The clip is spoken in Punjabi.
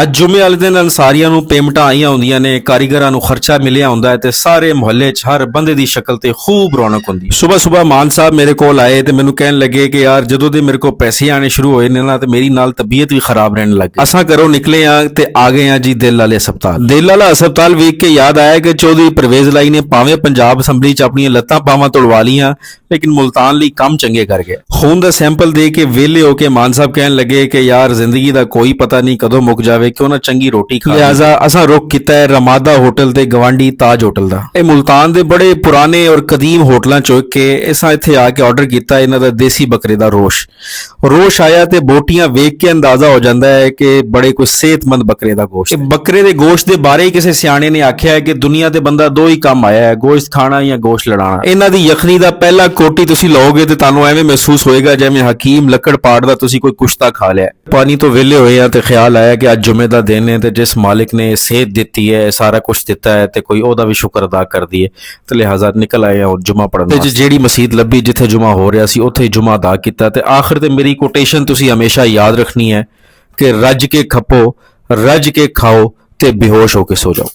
ਅੱਜ ਜੁਮੇ ਵਾਲੇ ਦਿਨ ਅਨਸਾਰੀਆਂ ਨੂੰ ਪੇਮੈਂਟਾਂ ਆਈਆਂ ਹੁੰਦੀਆਂ ਨੇ, ਕਾਰੀਗਰਾਂ ਨੂੰ ਖਰਚਾ ਮਿਲਿਆ ਹੁੰਦਾ ਹੈ ਤੇ ਸਾਰੇ ਮੁਹੱਲੇ 'ਚ ਹਰ ਬੰਦੇ ਦੀ ਸ਼ਕਲ ਤੇ ਖੂਬ ਰੌਣਕ ਹੁੰਦੀ। ਸਵੇਰ ਮਾਨ ਸਾਹਿਬ ਮੇਰੇ ਕੋਲ ਆਏ ਤੇ ਮੈਨੂੰ ਕਹਿਣ ਲੱਗੇ ਕਿ ਯਾਰ ਜਦੋਂ ਦੇ ਮੇਰੇ ਕੋਲ ਪੈਸੇ ਆਣੇ ਸ਼ੁਰੂ ਹੋਏ ਨੇ ਨਾ ਤੇ ਮੇਰੀ ਨਾਲ ਤਬੀਅਤ ਵੀ ਖਰਾਬ ਰਹਿਣ ਲੱਗ ਗਈ। ਅਸਾਂ ਘਰੋਂ ਨਿਕਲੇ ਆ ਤੇ ਆ ਗਏ ਆ ਜੀ ਦਿਲ ਵਾਲੇ ਹਸਪਤਾਲ। ਦਿਲ ਵਾਲਾ ਹਸਪਤਾਲ ਵੇਖ ਕੇ ਯਾਦ ਆਇਆ ਕਿ ਚੌਧਰੀ ਪਰਵੇਜ਼ ਲਾਈ ਨੇ ਭਾਵੇਂ ਪੰਜਾਬ ਅਸੈਂਬਲੀ 'ਚ ਆਪਣੀਆਂ ਲੱਤਾਂ ਪਾਵਾਂ ਤੁੜਵਾ ਲੀਆਂ ਲੇਕਿਨ ਮੁਲਤਾਨ ਲਈ ਕੰਮ ਚੰਗੇ ਕਰ ਗਏ। ਖੂਨ ਦਾ ਸੈਂਪਲ ਦੇ ਕੇ ਵਿਹਲੇ ਹੋ ਕੇ ਮਾਨ ਸਾਹਿਬ ਕਹਿਣ ਲੱਗੇ ਕਿ ਯਾਰ ਜ਼ਿੰਦਗੀ ਦਾ ਕੋਈ ਪਤਾ ਨਹੀਂ ਕਦੋਂ ਮੁੱਕ ਜਾਵੇ, ਕਿਉਂ ਨਾ ਚੰਗੀ ਰੋਟੀ ਖਾ ਲਿਆਜ਼ਾ ਅਸਾਂ ਰੁਕ ਕੀਤਾ ਹੈ ਰਮਾਦਾ ਹੋਟਲ ਤੇ ਗਵਾਂਡੀ ਤਾਜ ਹੋਟਲ ਦਾ। ਇਹ ਮੁਲਤਾਨ ਦੇ ਬੜੇ ਪੁਰਾਣੇ ਔਰ ਕਦੀਮ ਹੋਟਲਾਂ ਚੋਂ ਇੱਕ ਕੇ ਅਸਾਂ ਇੱਥੇ ਆ ਕੇ ਆਰਡਰ ਕੀਤਾ ਇਹਨਾਂ ਦਾ ਦੇਸੀ ਬੱਕਰੇ ਦਾ ਰੋਸ਼ ਆਇਆ ਤੇ ਬੋਟੀਆਂ ਵੇਖ ਕੇ ਅੰਦਾਜ਼ਾ ਹੋ ਜਾਂਦਾ ਹੈ ਕਿ ਬੜੇ ਕੋਈ ਸਿਹਤਮੰਦ ਬੱਕਰੇ ਦਾ ਗੋਸ਼ਤ। ਬੱਕਰੇ ਦੇ ਗੋਸ਼ਤ ਦੇ ਬਾਰੇ ਹੀ ਕਿਸੇ ਸਿਆਣੇ ਨੇ ਆਖਿਆ ਹੈ ਕਿ ਦੁਨੀਆ ਤੇ ਬੰਦਾ ਦੋ ਹੀ ਕੰਮ ਆਇਆ ਹੈ, ਗੋਸ਼ਤ ਖਾਣਾ ਜਾਂ ਗੋਸ਼ਤ ਲੜਾਣਾ। ਇਹਨਾਂ ਦੀ ਯਖਨੀ ਦਾ ਪਹਿਲਾ ਕੋਟੀ ਤੁਸੀਂ ਲਓਗੇ ਤੇ ਤੁਹਾਨੂੰ ਐਵੇਂ ਮਹਿਸੂਸ ਹੋਏਗਾ ਜਿਵੇਂ ਹਕੀਮ ਲੱਕੜ ਪਾੜ ਦਾ ਤੁਸੀਂ ਕੋਈ ਕੁਸ਼ਤਾ ਖਾ ਲਿਆ। ਪਾਣੀ ਤੋਂ ਵਿਹਲੇ ਹੋਏ ਆ ਤੇ ਖਿਆਲ ਆਇਆ ਕਿ ਅੱਜ ਜੁਮੇ ਦਾ ਦਿਨ ਹੈ ਤੇ ਜਿਸ ਮਾਲਿਕ ਨੇ ਸਿਹਤ ਦਿੱਤੀ ਹੈ, ਸਾਰਾ ਕੁਝ ਦਿੱਤਾ ਹੈ ਤੇ ਕੋਈ ਉਹਦਾ ਵੀ ਸ਼ੁਕਰ ਅਦਾ ਕਰਦੀ ਹੈ ਤੇ ਲਿਹਾਜ਼ਾ ਨਿਕਲ ਆਏ ਆ ਜੁਮਾ ਪੜਨ ਤੇ ਜਿਹੜੀ ਮਸਜਿਦ ਲੱਭੀ ਜਿੱਥੇ ਜੁਮਾ ਹੋ ਰਿਹਾ ਸੀ ਉੱਥੇ ਜੁਮਾ ਅਦਾ ਕੀਤਾ। ਤੇ ਆਖਿਰ ਤੇ ਮੇਰੀ ਕੋਟੇਸ਼ਨ ਤੁਸੀਂ ਹਮੇਸ਼ਾ ਯਾਦ ਰੱਖਣੀ ਹੈ ਕਿ ਰੱਜ ਕੇ ਖਪੋ, ਰੱਜ ਕੇ ਖਾਓ ਤੇ ਬੇਹੋਸ਼ ਹੋ ਕੇ ਸੋ ਜਾਓ।